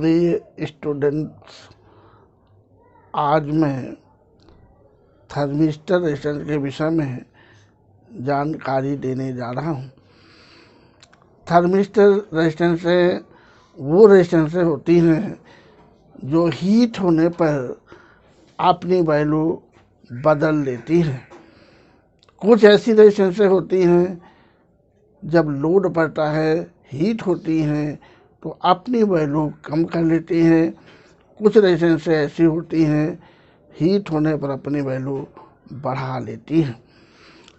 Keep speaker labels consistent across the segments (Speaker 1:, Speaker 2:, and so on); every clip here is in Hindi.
Speaker 1: प्रिय स्टूडेंट्स, आज मैं थर्मिस्टर रेजिस्टेंस के विषय में जानकारी देने जा रहा हूँ। थर्मिस्टर रेजिस्टेंस वो रेजिस्टेंस होती हैं जो हीट होने पर अपनी वैल्यू बदल लेती हैं। कुछ ऐसी रेजिस्टेंस होती हैं जब लोड पड़ता है, हीट होती हैं तो अपनी वैल्यू कम कर लेती हैं। कुछ रेजिस्टेंस ऐसी होती हैं हीट होने पर अपनी वैल्यू बढ़ा लेती हैं।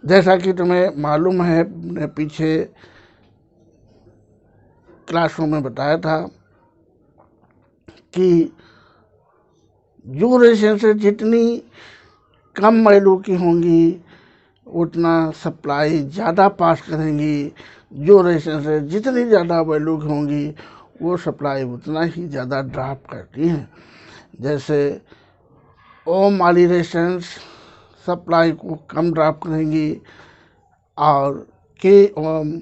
Speaker 1: जैसा कि तुम्हें मालूम है, मैंने पीछे क्लासरूम में बताया था कि जो रेजिस्टेंस जितनी कम वैल्यू की होंगी उतना सप्लाई ज़्यादा पास करेंगी। जो रेजिस्टेंस जितनी ज़्यादा वैल्यू की होंगी वो सप्लाई उतना ही ज़्यादा ड्रॉप करती हैं। जैसे ओम वाली रेजिस्टेंस सप्लाई को कम ड्रॉप करेंगी और के ओम,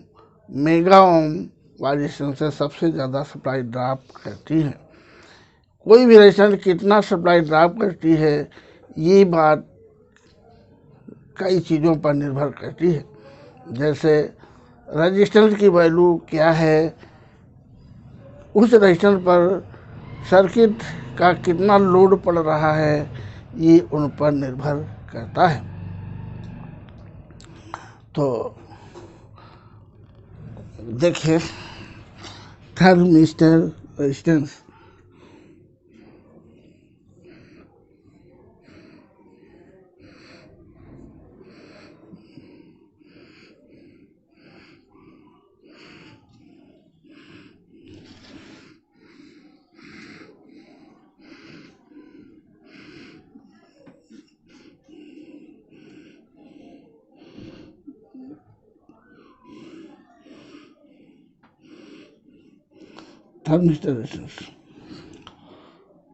Speaker 1: मेगा ओम वाली रेजिस्टेंस सबसे ज़्यादा सप्लाई ड्रॉप करती हैं। कोई भी रेजिस्टेंस कितना सप्लाई ड्रॉप करती है ये बात कई चीज़ों पर निर्भर करती है। जैसे रेजिस्टेंस की वैल्यू क्या है, उस रेजिस्टेंस पर सर्किट का कितना लोड पड़ रहा है, ये उन पर निर्भर करता है। तो देखिए, थर्मिस्टर रेजिस्टेंस थर्मिस्टर रेजिस्टेंस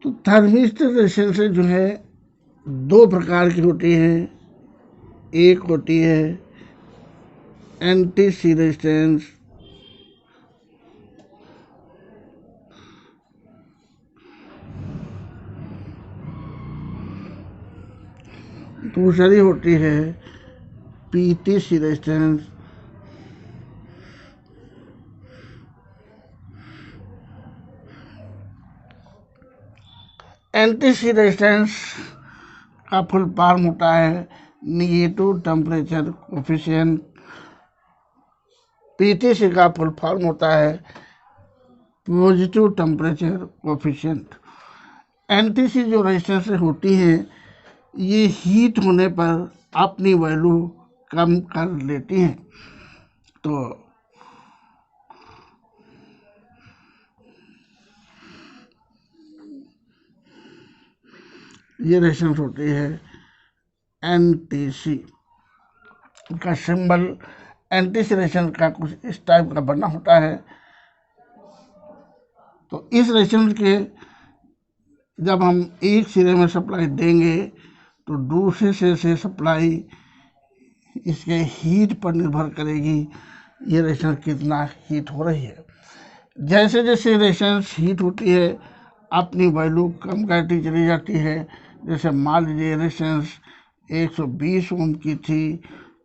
Speaker 1: तो थर्मिस्टर रेजिस्टेंस जो है दो प्रकार की होती है। एक होती है एंटी सी रेजिस्टेंस, दूसरी होती है PTC resistance. N T C resistance का फुल फॉर्म होता है नेगेटिव टेम्परेचर कोफिशिएंट। पीटीसी का फुल फॉर्म होता है positive temperature coefficient. N T C जो रेजिस्टेंस होती है ये हीट होने पर अपनी वैल्यू कम कर लेती हैं। तो ये रेजिस्टेंस होती है एनटीसी। का सिंबल एंटी रेजिस्टेंस का कुछ इस टाइप का बना होता है। तो इस रेजिस्टेंस के जब हम एक सिरे में सप्लाई देंगे तो दूसरे सिरे से सप्लाई इसके हीट पर निर्भर करेगी, ये रेजिस्टेंस कितना हीट हो रही है। जैसे जैसे रेजिस्टेंस हीट होती है अपनी वैल्यू कम करती चली जाती है। जैसे मान लीजिए रेजिस्टेंस 120 ओम की थी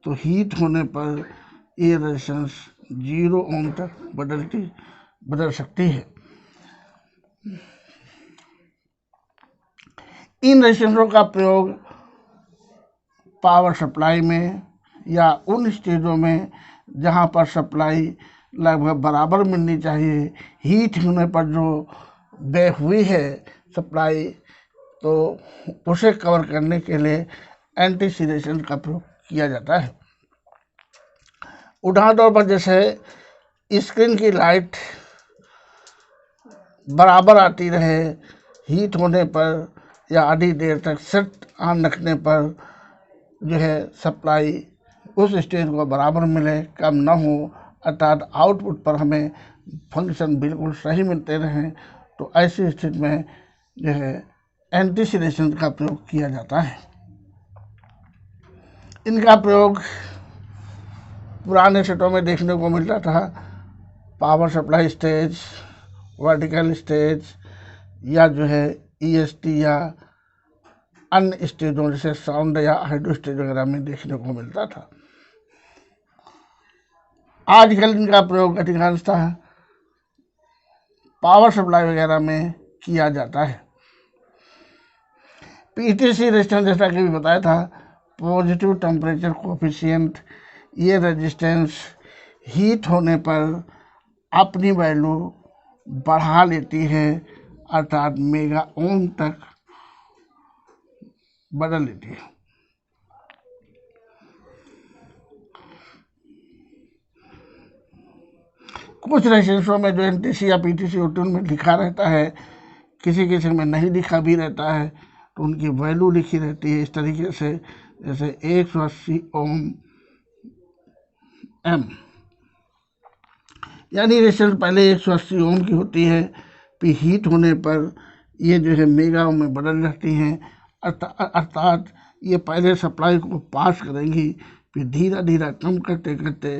Speaker 1: तो हीट होने पर ये रेजिस्टेंस 0 ओम तक बदल सकती है। इन रेजिस्टेंसों का प्रयोग पावर सप्लाई में या उन स्टेजों में जहां पर सप्लाई लगभग बराबर मिलनी चाहिए, हीट होने पर जो बह हुई है सप्लाई, तो उसे कवर करने के लिए एंटी सी रेजिस्टेंस का प्रयोग किया जाता है। उदाहरण तौर पर जैसे स्क्रीन की लाइट बराबर आती रहे, हीट होने पर या आधी देर तक सेट ऑन रखने पर जो है सप्लाई उस स्टेज को बराबर मिले, कम ना हो, अर्थात आउटपुट पर हमें फंक्शन बिल्कुल सही मिलते रहें, तो ऐसी स्थिति में जो है एंटी सी रेजिस्टेंस का प्रयोग किया जाता है। इनका प्रयोग पुराने सेटों में देखने को मिलता था। Power supply stage, vertical stage, या जो है EST या अन्य स्टेजों जैसे साउंड या हाइड्रो स्टेज वगैरह में देखने को मिलता था। आजकल इनका प्रयोग अधिकांशतः पावर सप्लाई वगैरह में किया जाता है। PTC रेजिस्टेंस जैसा कि भी बताया था, पॉजिटिव टेम्परेचर कोफिशिएंट, ये रेजिस्टेंस हीट होने पर अपनी वैल्यू बढ़ा लेती है, अर्थात मेगा ओम तक बदल लेती है। कुछ रेजिस्टेंसों में जो NTC या PTC होती है उनमें लिखा रहता है, किसी किसी में नहीं लिखा भी रहता है, तो उनकी वैल्यू लिखी रहती है इस तरीके से, जैसे 180 ओम एम, यानी रेजिस्टेंस पहले 180 ओम की होती है, फिर हीट होने पर ये जो है मेगा ओम में बदल जाती हैं, अर्थात ये पहले सप्लाई को पास करेंगी, फिर धीरे धीरे कम करते करते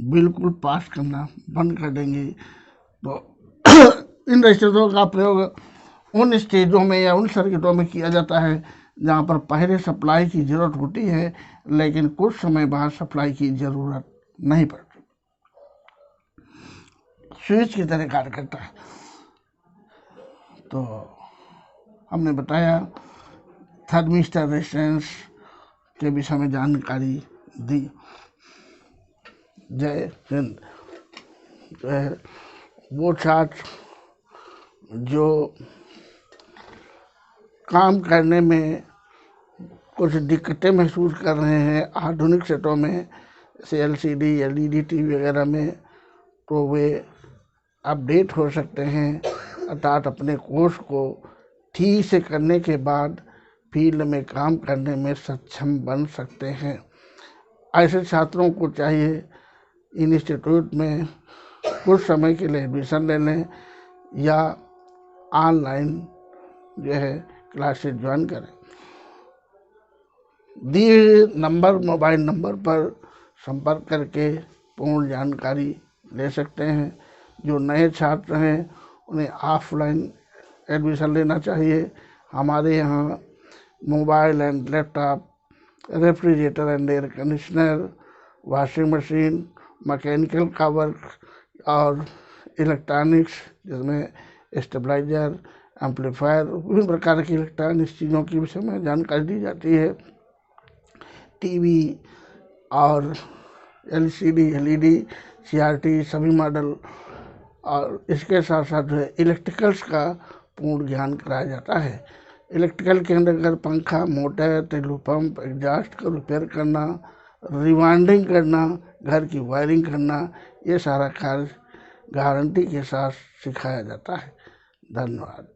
Speaker 1: बिल्कुल पास करना बंद कर देंगी। तो इन रेजिस्टेंसों का प्रयोग उन स्टेजों में या उन सर्किटों में किया जाता है जहाँ पर पहले सप्लाई की ज़रूरत होती है, लेकिन कुछ समय बाद सप्लाई की ज़रूरत नहीं पड़ती, स्विच की तरह कार्य करता है। तो हमने बताया थर्मिस्टर रेजिस्टेंस के विषय में जानकारी दी। जय हिंद। वो छात्र जो काम करने में कुछ दिक्कतें महसूस कर रहे हैं आधुनिक सेटों में, जैसे LCD LED TV वगैरह में, तो वे अपडेट हो सकते हैं, अर्थात अपने कोर्स को ठीक से करने के बाद फील्ड में काम करने में सक्षम बन सकते हैं। ऐसे छात्रों को चाहिए इंस्टीट्यूट में कुछ समय के लिए एडमिशन ले लें या ऑनलाइन जो है क्लासेस ज्वाइन करें। दिए नंबर मोबाइल नंबर पर संपर्क करके पूर्ण जानकारी ले सकते हैं। जो नए छात्र हैं उन्हें ऑफलाइन एडमिशन लेना चाहिए। हमारे यहाँ mobile and laptop, refrigerator and air conditioner, washing machine, mechanical का वर्क और इलेक्ट्रॉनिक्स जिसमें स्टेबलाइजर, एम्पलीफायर, विभिन्न प्रकार की इलेक्ट्रॉनिक्स चीज़ों के विषय में जानकारी दी जाती है। TV और LCD LED CRT सभी मॉडल, और इसके साथ साथ जो है इलेक्ट्रिकल्स का पूर्ण ज्ञान कराया जाता है। इलेक्ट्रिकल के अंदर पंखा, मोटर, टेलू पंप, एग्जॉस्ट का रिपेयर करना, रिवाइंडिंग करना, घर की वायरिंग करना, ये सारा कार्य गारंटी के साथ सिखाया जाता है। धन्यवाद।